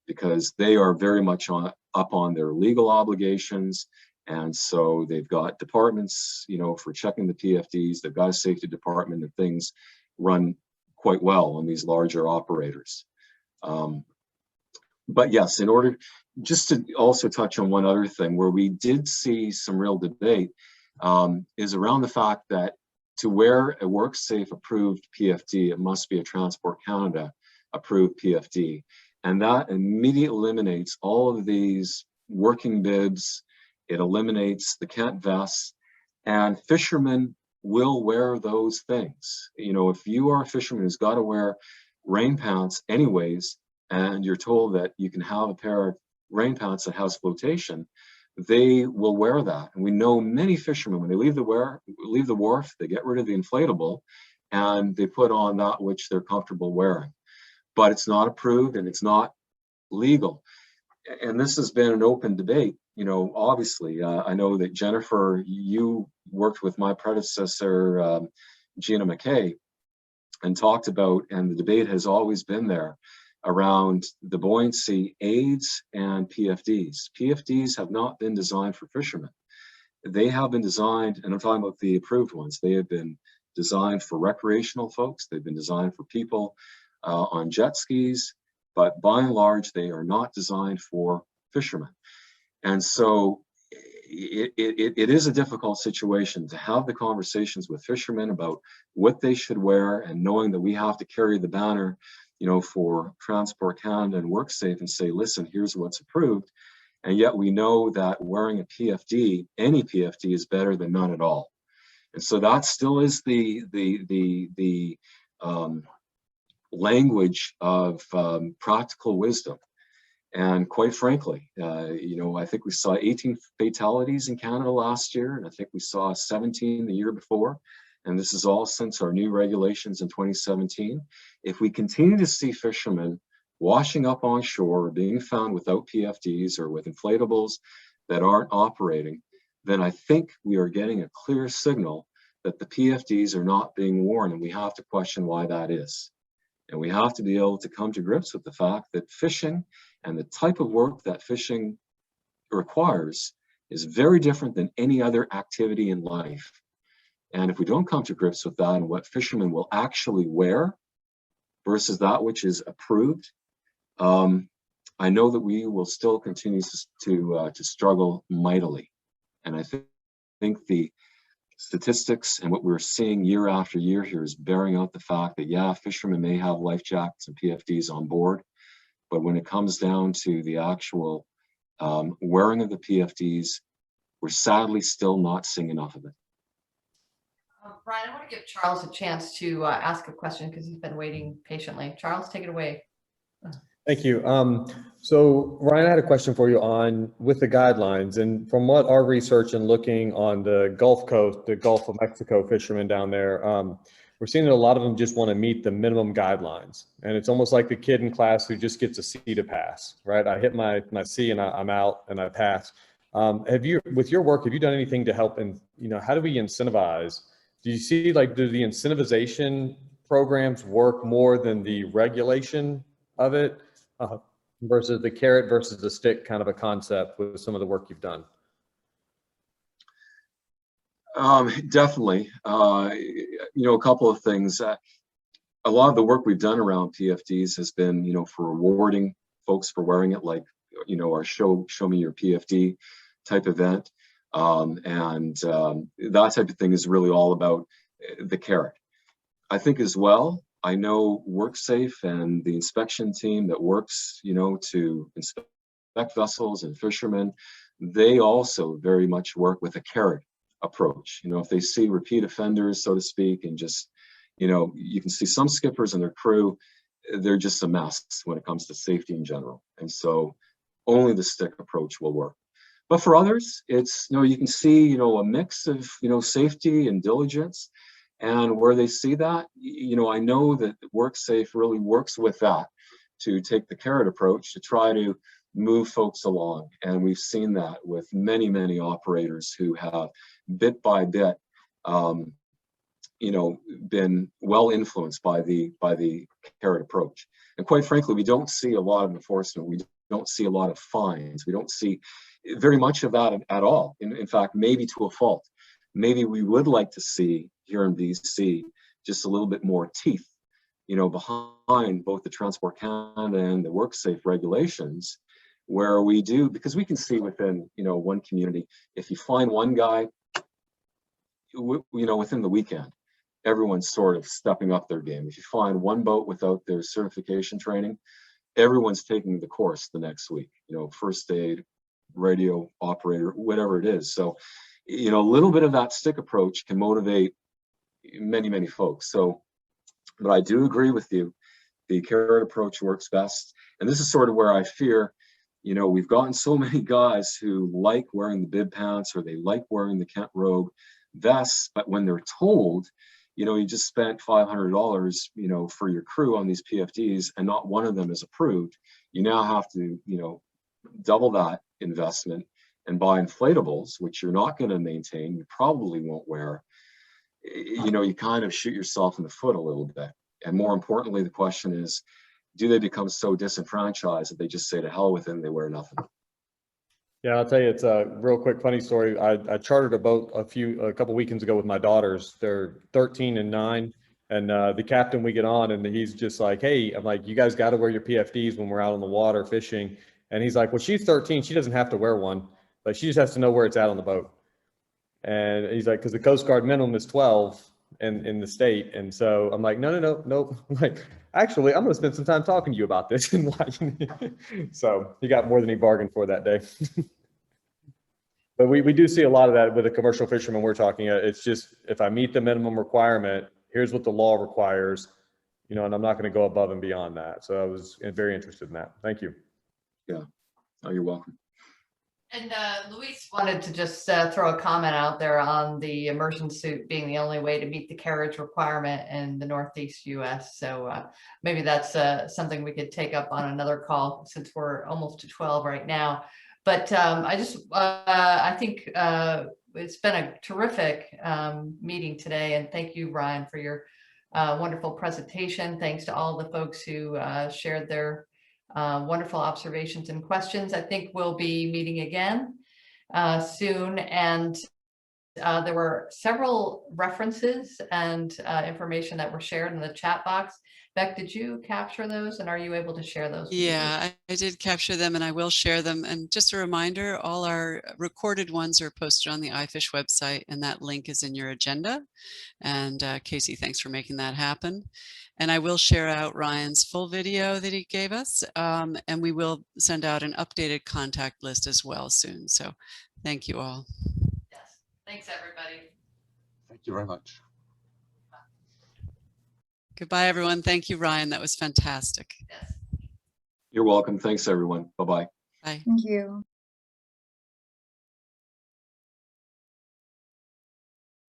because they are very much up on their legal obligations, and so they've got departments, you know, for checking the PFDs. They've got a safety department, and things run quite well on these larger operators. But yes, in order, just to also touch on one other thing where we did see some real debate, is around the fact that to wear a WorkSafe approved PFD, it must be a Transport Canada approved PFD. And that immediately eliminates all of these working bibs. It eliminates the Kent vests, and fishermen will wear those things. You know, if you are a fisherman who's got to wear rain pants anyways, and you're told that you can have a pair of rain pants that has flotation, they will wear that. And we know many fishermen, when they leave the wharf, they get rid of the inflatable and they put on that which they're comfortable wearing. But it's not approved and it's not legal. And this has been an open debate. You know, obviously, I know that Jennifer, you worked with my predecessor, Gina McKay, and talked about, and the debate has always been there around the buoyancy aids and PFDs. PFDs have not been designed for fishermen. They have been designed, and I'm talking about the approved ones, they have been designed for recreational folks. They've been designed for people on jet skis, but by and large, they are not designed for fishermen. And so it is a difficult situation to have the conversations with fishermen about what they should wear, and knowing that we have to carry the banner, you know, for Transport Canada and WorkSafe, and say, listen, here's what's approved. And yet we know that wearing a PFD, any PFD, is better than none at all. And so that still is the language of practical wisdom. And quite frankly, you know, I think we saw 18 fatalities in Canada last year, and I think we saw 17 the year before. And this is all since our new regulations in 2017. If we continue to see fishermen washing up on shore or being found without PFDs or with inflatables that aren't operating, then I think we are getting a clear signal that the PFDs are not being worn, and we have to question why that is. And we have to be able to come to grips with the fact that fishing and the type of work that fishing requires is very different than any other activity in life. And if we don't come to grips with that and what fishermen will actually wear, versus that which is approved, I know that we will still continue to struggle mightily. And I think the statistics and what we're seeing year after year here is bearing out the fact that, yeah, fishermen may have life jackets and PFDs on board, but when it comes down to the actual wearing of the PFDs, we're sadly still not seeing enough of it. Brian, I want to give Charles a chance to ask a question because he's been waiting patiently. Charles, take it away. Thank you. So Ryan, I had a question for you on with the guidelines, and from what our research and looking on the Gulf Coast, the Gulf of Mexico fishermen down there, we're seeing that a lot of them just want to meet the minimum guidelines. And it's almost like the kid in class who just gets a C to pass, right? I hit my C and I'm out and I pass. Have you, with your work, have you done anything to help? And, you know, how do we incentivize? Do you see, like, do the incentivization programs work more than the regulation of it? Versus the carrot versus the stick kind of a concept with some of the work you've done? Definitely. You know, a couple of things. A lot of the work we've done around PFDs has been, you know, for rewarding folks for wearing it, like, you know, our show me your PFD type event. That type of thing is really all about the carrot. I think as well, I know WorkSafe and the inspection team that works, you know, to inspect vessels and fishermen, they also very much work with a carrot approach. You know, if they see repeat offenders, so to speak, and just, you know, you can see some skippers and their crew, they're just a mess when it comes to safety in general. And so only the stick approach will work. But for others, it's, you know, you can see, you know, a mix of, you know, safety and diligence. And where they see that, you know, I know that WorkSafe really works with that to take the carrot approach to try to move folks along. And we've seen that with many, many operators who have bit by bit, you know, been well influenced by the carrot approach. And quite frankly, we don't see a lot of enforcement. We don't see a lot of fines. We don't see very much of that at all. In fact, maybe to a fault. Maybe we would like to see here in BC just a little bit more teeth, you know, behind both the Transport Canada and the WorkSafe regulations, where we do, because we can see within, you know, one community, if you find one guy, you know, within the weekend, everyone's sort of stepping up their game. If you find one boat without their certification training, everyone's taking the course the next week, you know, first aid, radio operator, whatever it is. So, you know, a little bit of that stick approach can motivate many, many folks. So, but I do agree with you. The carrot approach works best. And this is sort of where I fear, you know, we've gotten so many guys who like wearing the bib pants or they like wearing the Kent Rogue vests, but when they're told, you know, you just spent $500, you know, for your crew on these PFDs and not one of them is approved, you now have to, you know, double that investment and buy inflatables, which you're not going to maintain, you probably won't wear. You know, you kind of shoot yourself in the foot a little bit. And more importantly, the question is, do they become so disenfranchised that they just say to hell with it and they wear nothing? Yeah, I'll tell you, it's a real quick funny story. I chartered a boat a couple weekends ago with my daughters. They're 13 and 9. And the captain, we get on and he's just like, hey, I'm like, you guys got to wear your PFDs when we're out on the water fishing. And he's like, well, she's 13. She doesn't have to wear one, but she just has to know where it's at on the boat. And he's like, because the Coast Guard minimum is 12 in the state. And so I'm like, no. I'm like, actually, I'm going to spend some time talking to you about this. So he got more than he bargained for that day. But we do see a lot of that with the commercial fishermen we're talking. It's just, if I meet the minimum requirement, here's what the law requires, you know, and I'm not going to go above and beyond that. So I was very interested in that. Thank you. Yeah, oh, you're welcome. And Luis wanted to just throw a comment out there on the immersion suit being the only way to meet the carriage requirement in the Northeast US. So maybe that's something we could take up on another call since we're almost to 12 right now. But I think it's been a terrific meeting today. And thank you, Ryan, for your wonderful presentation. Thanks to all the folks who shared their wonderful observations and questions. I think we'll be meeting again soon. And there were several references and information that were shared in the chat box. Beck, did you capture those, and are you able to share those? Yeah, I did capture them, and I will share them. And just a reminder, all our recorded ones are posted on the iFish website, and that link is in your agenda. And Casey, thanks for making that happen. And I will share out Ryan's full video that he gave us, and we will send out an updated contact list as well soon. So thank you all. Yes, thanks everybody. Thank you very much. Goodbye, everyone. Thank you, Ryan. That was fantastic. Yes. You're welcome. Thanks, everyone. Bye-bye. Bye. Thank you.